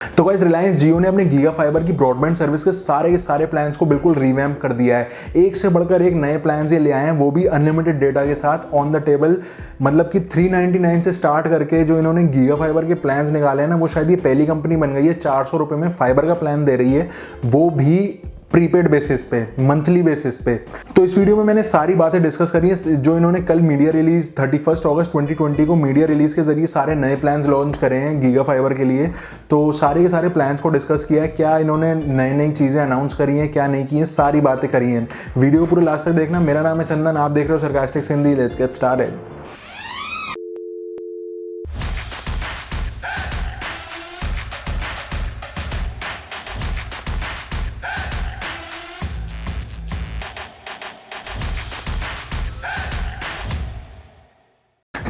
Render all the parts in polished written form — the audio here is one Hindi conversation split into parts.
तो गाइस रिलायंस जियो ने अपने गीगा फाइबर की ब्रॉडबैंड सर्विस के सारे प्लान्स को बिल्कुल रिवैम्प कर दिया है। एक से बढ़कर एक नए प्लान्स ये ले आए हैं, वो भी अनलिमिटेड डेटा के साथ ऑन द टेबल। मतलब कि 399 से स्टार्ट करके जो इन्होंने गीगा फाइबर के प्लान्स निकाले हैं ना, वो शायद ये पहली कंपनी बन गई है 400 रुपये में फाइबर का प्लान दे रही है, वो भी प्रीपेड बेसिस पे, मंथली बेसिस पे। तो इस वीडियो में मैंने सारी बातें डिस्कस करी है जो इन्होंने कल मीडिया रिलीज 31 अगस्त 2020 को मीडिया रिलीज के जरिए सारे नए प्लान्स लॉन्च करे हैं गीगा फाइबर के लिए। तो सारे के सारे प्लान्स को डिस्कस किया है, क्या इन्होंने नई नई चीज़ें अनाउंस करी हैं, क्या नहीं की हैं, सारी बातें करी हैं। वीडियो पूरे लास्ट तक देखना। मेरा नाम है चंदन, आप देख रहे हो sarcastic Hindi. Let's get started.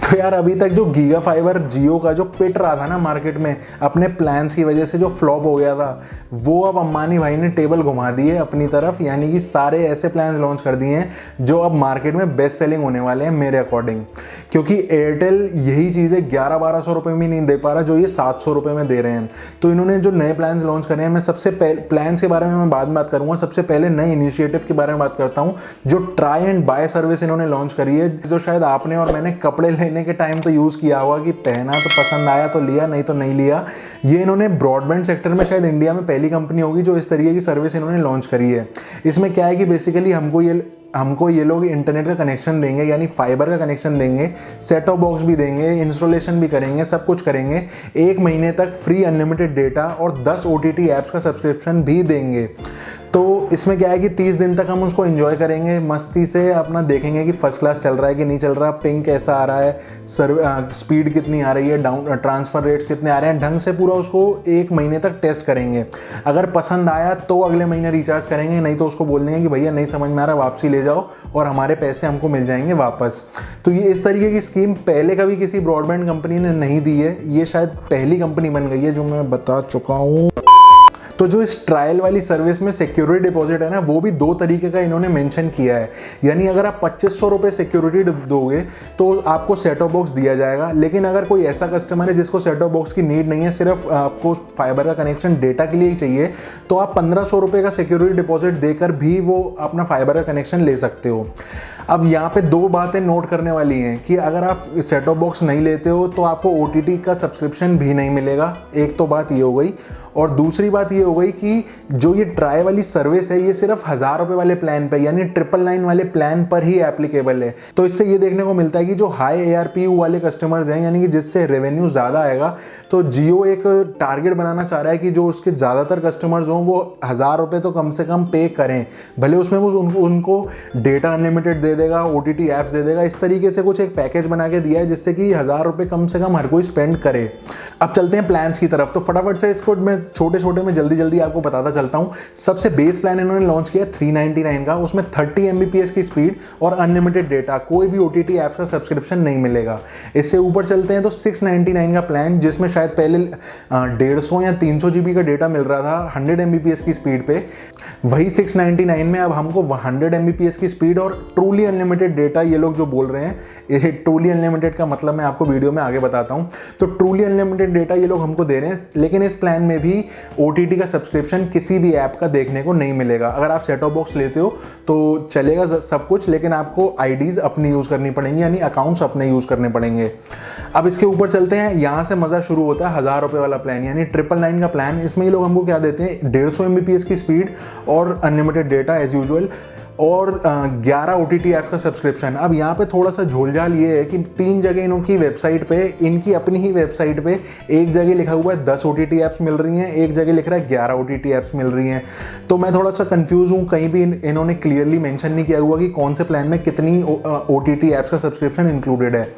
तो यार अभी तक जो गीगा फाइबर जियो का जो पिट रहा था ना मार्केट में अपने प्लान्स की वजह से, जो फ्लॉप हो गया था, वो अब अंबानी भाई ने टेबल घुमा दी है अपनी तरफ। यानी कि सारे ऐसे प्लान्स लॉन्च कर दिए हैं जो अब मार्केट में बेस्ट सेलिंग होने वाले हैं मेरे अकॉर्डिंग। क्योंकि एयरटेल यही चीज़ें 1100-1200 रुपये में नहीं दे पा रहा जो ये 700 रुपये में दे रहे हैं। तो इन्होंने जो नए प्लान्स लॉन्च करे हैं, मैं सबसे पहले प्लान्स के बारे में मैं बाद में बात करूँगा। सबसे पहले नए इनिशिएटिव के बारे में बात करता हूँ। जो ट्राई एंड बाय सर्विस इन्होंने लॉन्च करी है, जो शायद आपने और मैंने कपड़े लेने के टाइम तो यूज़ किया होगा कि पहना तो पसंद आया तो लिया, नहीं तो नहीं लिया। ये इन्होंने ब्रॉडबैंड सेक्टर में शायद इंडिया में पहली कंपनी होगी जो इस तरीके की सर्विस इन्होंने लॉन्च करी है। इसमें क्या है कि बेसिकली हमको ये लोग इंटरनेट का कनेक्शन देंगे, यानी फाइबर का कनेक्शन देंगे, सेट टॉप बॉक्स भी देंगे, इंस्टॉलेशन भी करेंगे, सब कुछ करेंगे। 1 महीने तक फ्री अनलिमिटेड डेटा और 10 OTT ऐप्स का सब्सक्रिप्शन भी देंगे। तो इसमें क्या है कि 30 दिन तक हम उसको एंजॉय करेंगे, मस्ती से अपना देखेंगे कि फर्स्ट क्लास चल रहा है कि नहीं चल रहा, पिंग कैसा आ रहा है, स्पीड कितनी आ रही है, डाउन ट्रांसफ़र रेट्स कितने आ रहे हैं, ढंग से पूरा उसको 1 महीने तक टेस्ट करेंगे। अगर पसंद आया तो अगले महीने रिचार्ज करेंगे, नहीं तो उसको बोल देंगे कि भैया नहीं समझ में आ रहा, वापसी ले जाओ और हमारे पैसे हमको मिल जाएंगे वापस। तो ये इस तरीके की स्कीम पहले कभी किसी ब्रॉडबैंड कंपनी ने नहीं दी है, ये शायद पहली कंपनी बन गई है जो मैं बता चुका हूँ। तो जो इस ट्रायल वाली सर्विस में सिक्योरिटी डिपॉजिट है ना, वो भी 2 तरीके का इन्होंने मेंशन किया है। यानी अगर आप 2500 रुपये सिक्योरिटी दोगे तो आपको सेट टॉप बॉक्स दिया जाएगा। लेकिन अगर कोई ऐसा कस्टमर है जिसको सेट टॉप बॉक्स की नीड नहीं है, सिर्फ आपको फाइबर का कनेक्शन डेटा के लिए ही चाहिए, तो आप 1500 रुपये का सिक्योरिटी डिपॉजिट देकर भी वो अपना फाइबर का कनेक्शन ले सकते हो। अब यहाँ पे 2 बातें नोट करने वाली हैं कि अगर आप सेट टॉप बॉक्स नहीं लेते हो तो आपको OTT का सब्सक्रिप्शन भी नहीं मिलेगा। एक तो बात ये हो गई, और दूसरी बात ये हो गई कि जो ये ट्राई वाली सर्विस है ये सिर्फ 1000 रुपये वाले प्लान पे, यानी 999 वाले प्लान पर ही एप्लीकेबल है। तो इससे ये देखने को मिलता है कि जो हाई ARPU वाले कस्टमर्स हैं, यानी कि जिससे रेवेन्यू ज़्यादा आएगा, तो जियो एक टारगेट बनाना चाह रहा है कि जो उसके ज़्यादातर कस्टमर्स हों वो 1000 रुपये तो कम से कम पे करें। भले उसमें वो उनको डेटा अनलिमिटेड दे देगा, OTT ऐप्स दे देगा, इस तरीके से कुछ एक पैकेज बना के दिया है जिससे कि 1000 रुपये कम से कम हर कोई स्पेंड करे। अब चलते हैं प्लान्स की तरफ। तो फटाफट से इसको मैं छोटे में जल्दी आपको बताता चलता हूँ। सबसे बेस प्लान इन्होंने लॉन्च किया 399 का, उसमें 30 MBPS की स्पीड और अनलिमिटेड डेटा, कोई भी OTT ऐप्स का सब्सक्रिप्शन नहीं मिलेगा। इससे ऊपर चलते हैं तो 699 का प्लान, जिसमें शायद पहले 150 या 300 GB का डेटा मिल रहा था 100 MBPS की स्पीड पे। वही 699 में अब हमको 100 MBPS की स्पीड और ट्रूली अनलिमिटेड डेटा, ये लोग जो बोल रहे हैं, ये ट्रूली अनलिमिटेड का मतलब मैं आपको वीडियो में आगे बताता हूँ। तो ट्रूली अनलिमिटेड डेटा ये लोग हमको दे रहे हैं, लेकिन इस प्लान में भी OTT का सब्सक्रिप्शन किसी भी ऐप का देखने को नहीं मिलेगा। अगर आप सेट टॉप बॉक्स लेते हो तो चलेगा सब कुछ, लेकिन आपको IDs अपनी यूज़ करनी पड़ेंगी, यानी अकाउंट्स अपने यूज़ करने पड़ेंगे। अब इसके ऊपर चलते हैं, यहाँ से मज़ा शुरू होता है 1000 रुपये वाला प्लान, यानी 999 का प्लान। इसमें ये लोग हमको क्या देते हैं, 150 MBPS की स्पीड और अनलिमिटेड डेटा एज यूजुअल, और 11 OTT ऐप्स का सब्सक्रिप्शन। अब यहाँ पे थोड़ा सा झोलझाल ये है कि 3 जगह इनकी वेबसाइट पे, इनकी अपनी ही वेबसाइट पे, एक जगह लिखा हुआ है 10 OTT ऐप्स मिल रही हैं, एक जगह लिख रहा है 11 OTT ऐप्स मिल रही हैं। तो मैं थोड़ा सा कंफ्यूज हूँ, कहीं भी इन्होंने क्लियरली मेंशन नहीं किया हुआ कि कौन से प्लान में कितनी OTT ऐप्स का सब्सक्रिप्शन इंक्लूडेड है।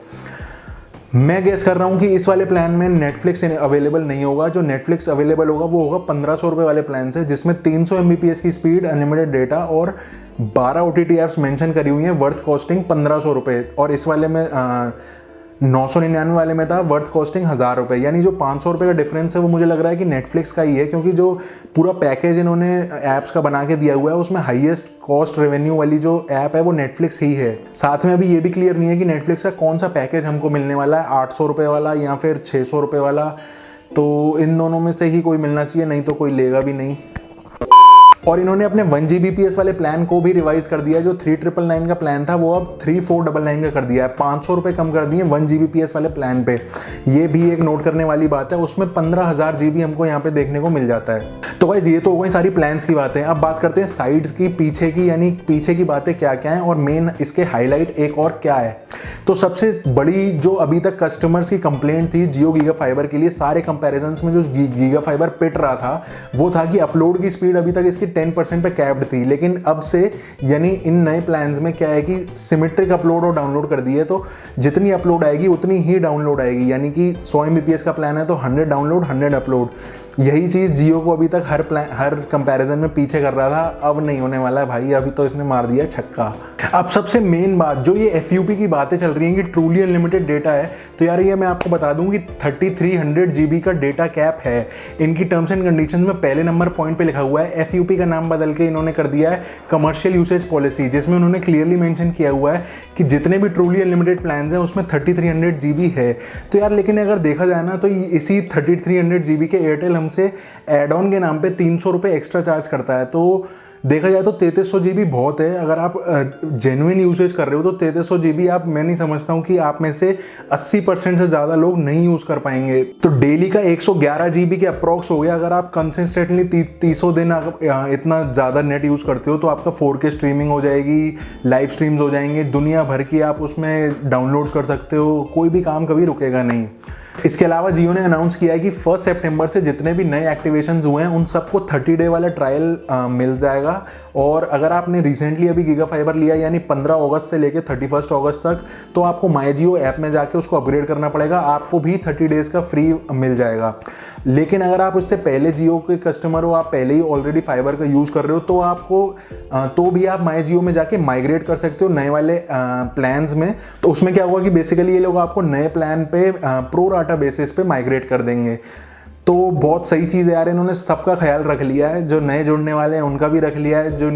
मैं गेस कर रहा हूँ कि इस वाले प्लान में नेटफ्लिक्स अवेलेबल नहीं होगा। जो नेटफ्लिक्स अवेलेबल होगा वो होगा 1500 रुपये वाले प्लान से, जिसमें 300 MBPS की स्पीड, अनलिमिटेड डेटा और 12 OTT ऐप्स मेंशन करी हुई हैं, वर्थ कॉस्टिंग 1500 रुपये। और इस वाले में 999 वाले में था वर्थ कॉस्टिंग 1000 रुपये। यानी जो 500 रुपये का डिफरेंस है वो मुझे लग रहा है कि नेटफ्लिक्स का ही है, क्योंकि जो पूरा पैकेज इन्होंने ऐप्स का बना के दिया हुआ है उसमें हाईएस्ट कॉस्ट रेवेन्यू वाली जो ऐप है वो नेटफ्लिक्स ही है। साथ में अभी ये भी क्लियर नहीं है कि नेटफ्लिक्स का कौन सा पैकेज हमको मिलने वाला है, 800 रुपये वाला या फिर 600 रुपये वाला, तो इन दोनों में से ही कोई मिलना चाहिए, नहीं तो कोई लेगा भी नहीं। और इन्होंने अपने 1 Gbps वाले प्लान को भी रिवाइज कर दिया। जो 3999 का प्लान था वो अब 3499 का कर दिया है। 500 रुपये कम कर दिए 1 Gbps वाले प्लान पे। ये भी एक नोट करने वाली बात है। उसमें 15,000 GB हमको यहाँ पे देखने को मिल जाता है। तो गाइस ये तो हो गई सारी प्लान्स की बातें। अब बात करते हैं साइड्स की, पीछे की, यानी पीछे की बातें क्या क्या हैं और मेन इसके हाईलाइट एक और क्या है। तो सबसे बड़ी जो अभी तक कस्टमर्स की कंप्लेंट थी जियो गीगा फाइबर के लिए, सारे कंपैरिजंस में जो गीगा फाइबर पिट रहा था वो था कि अपलोड की स्पीड अभी तक इसकी 10% पे कैप्ड थी। लेकिन अब से यानी इन नए प्लान्स में क्या है कि सिमेट्रिक अपलोड और डाउनलोड कर दिए, तो जितनी अपलोड आएगी उतनी ही डाउनलोड आएगी। यानी कि 100 Mbps का प्लान है तो 100 डाउनलोड 100 अपलोड। यही चीज़ जियो को अभी तक हर कंपैरिजन में पीछे कर रहा था, अब नहीं होने वाला है भाई। अभी तो इसने मार दिया छक्का। अब सबसे मेन बात जो ये FUP की बातें चल रही हैं कि ट्रूली अनलिमिटेड डेटा है, तो यार ये मैं आपको बता दूं कि 3300 GB का डेटा कैप है। इनकी टर्म्स एंड कंडीशंस में पहले नंबर पॉइंट पे लिखा हुआ है। FUP का नाम बदल के इन्होंने कर दिया है कमर्शियल यूसेज पॉलिसी, जिसमें उन्होंने क्लियरली मेंशन किया हुआ है कि जितने भी ट्रूली अनलिमिटेड प्लान हैं उसमें 3300 GB है। तो यार लेकिन अगर देखा जाए ना तो इसी 3300 GB के एयरटेल हमसे एड ऑन के नाम पे 300 रुपये एक्स्ट्रा चार्ज करता है। तो देखा जाए तो 3300 GB बहुत है। अगर आप जेन्युइन यूसेज कर रहे हो तो 3300 GB आप, मैं नहीं समझता हूँ कि आप में से 80% से ज़्यादा लोग नहीं यूज़ कर पाएंगे। तो डेली का 111 GB के अप्रॉक्स हो गया। अगर आप कंसिस्टेंटली 300 दिन इतना ज़्यादा नेट यूज़ करते हो तो आपका 4K स्ट्रीमिंग हो जाएगी, लाइव स्ट्रीम्स हो जाएंगे, दुनिया भर की आप उसमें डाउनलोड्स कर सकते हो, कोई भी काम कभी रुकेगा नहीं। इसके अलावा जियो ने अनाउंस किया है कि 1 सितंबर से जितने भी नए एक्टिवेशंस हुए हैं उन सबको 30 डे वाला ट्रायल मिल जाएगा। और अगर आपने रिसेंटली अभी गीगा फाइबर लिया यानी 15 अगस्त से लेकर 31 अगस्त तक, तो आपको माई जियो ऐप में जाके उसको अपग्रेड करना पड़ेगा। आपको भी 30 डेज का फ्री मिल जाएगा। लेकिन अगर आप इससे पहले जियो के कस्टमर हो, आप पहले ही ऑलरेडी फाइबर का यूज़ कर रहे हो, तो आपको तो भी आप माई जियो में जाके माइग्रेट कर सकते हो नए वाले प्लान्स में। तो उसमें क्या होगा कि बेसिकली ये लोग आपको नए प्लान पे प्रो राटा बेसिस पे माइग्रेट कर देंगे। तो बहुत सही चीज़ है यार, इन्होंने सबका ख्याल रख लिया है। जो नए जुड़ने वाले हैं उनका भी रख लिया है, जो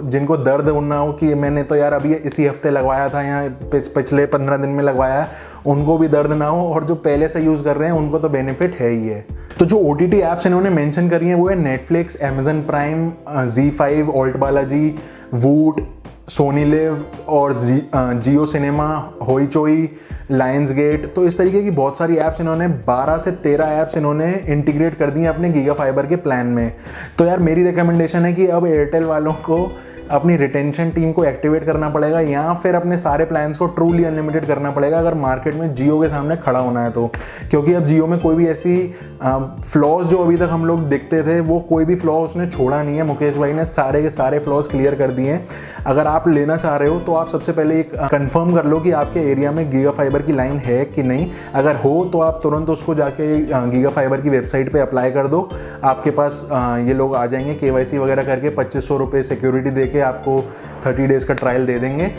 जिनको दर्द ना हो कि मैंने तो यार अभी इसी हफ्ते लगवाया था या पिछले 15 दिन में लगवाया है, उनको भी दर्द ना हो। और जो पहले से यूज़ कर रहे हैं उनको तो बेनिफिट है ही है। तो जो OTT ऐप्स इन्होंने मेंशन करी हैं वो है Netflix, Amazon prime, ZEE5, alt Balaji, वूट, सोनी लिव और जियो सिनेमा, होईचोई, लायंस गेट। तो इस तरीके की बहुत सारी ऐप्स इन्होंने 12 से 13 ऐप्स इन्होंने इंटीग्रेट कर दी हैं अपने गीगा फाइबर के प्लान में। तो यार मेरी रिकमेंडेशन है कि अब एयरटेल वालों को अपनी रिटेंशन टीम को एक्टिवेट करना पड़ेगा या फिर अपने सारे प्लान्स को ट्रूली अनलिमिटेड करना पड़ेगा अगर मार्केट में जियो के सामने खड़ा होना है तो। क्योंकि अब जियो में कोई भी ऐसी फ्लॉज जो अभी तक हम लोग देखते थे वो कोई भी फ्लॉ उसने छोड़ा नहीं है। मुकेश भाई ने सारे के सारे फ्लॉज क्लियर कर दिए हैं। अगर आप लेना चाह रहे हो तो आप सबसे पहले एक कंफर्म कर लो कि आपके एरिया में गीगा फाइबर की लाइन है कि नहीं। अगर हो तो आप तुरंत उसको जाके गीगा फाइबर की वेबसाइट पे अप्लाई कर दो। आपके पास ये लोग आ जाएंगे KYC वगैरह करके 2500 रुपये सिक्योरिटी दे के आपको 30 डेज़ का ट्रायल दे देंगे।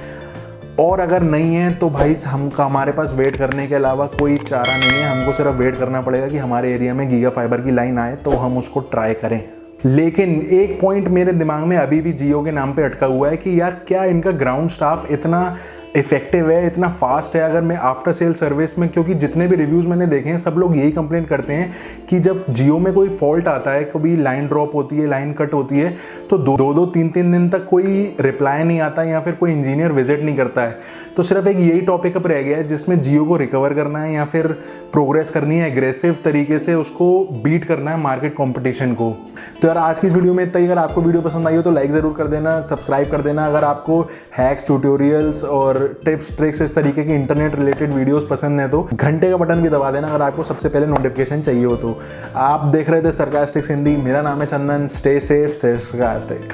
और अगर नहीं है तो भाई हमारे पास वेट करने के अलावा कोई चारा नहीं है। हमको सिर्फ वेट करना पड़ेगा कि हमारे एरिया में गीगा फाइबर की लाइन आए तो हम उसको ट्राई करें। लेकिन एक पॉइंट मेरे दिमाग में अभी भी जियो के नाम पे अटका हुआ है कि यार क्या इनका ग्राउंड स्टाफ इतना इफेक्टिव है, इतना फास्ट है। अगर मैं आफ्टर सेल सर्विस में, क्योंकि जितने भी रिव्यूज़ मैंने देखे हैं सब लोग यही कंप्लेंट करते हैं कि जब जियो में कोई फॉल्ट आता है, कभी लाइन ड्रॉप होती है, लाइन कट होती है, तो दो 3 दिन तक कोई रिप्लाई नहीं आता या फिर कोई इंजीनियर विजिट नहीं करता है। तो सिर्फ एक यही टॉपिक अब रह गया है जिसमें जियो को रिकवर करना है या फिर प्रोग्रेस करनी है, एग्रेसिव तरीके से उसको बीट करना है मार्केट कॉम्पिटिशन को। तो यार आज की इस वीडियो में इतना ही। अगर आपको वीडियो पसंद आई हो तो लाइक ज़रूर कर देना, सब्सक्राइब कर देना। अगर आपको हैक्स, ट्यूटोरियल्स और टिप्स ट्रिक्स इस तरीके की इंटरनेट रिलेटेड वीडियोस पसंद है तो घंटे का बटन भी दबा देना अगर आपको सबसे पहले नोटिफिकेशन चाहिए हो तो। आप देख रहे थे सरकास्टिक्स हिंदी, मेरा नाम है Chandan. Stay safe, stay sarcastic.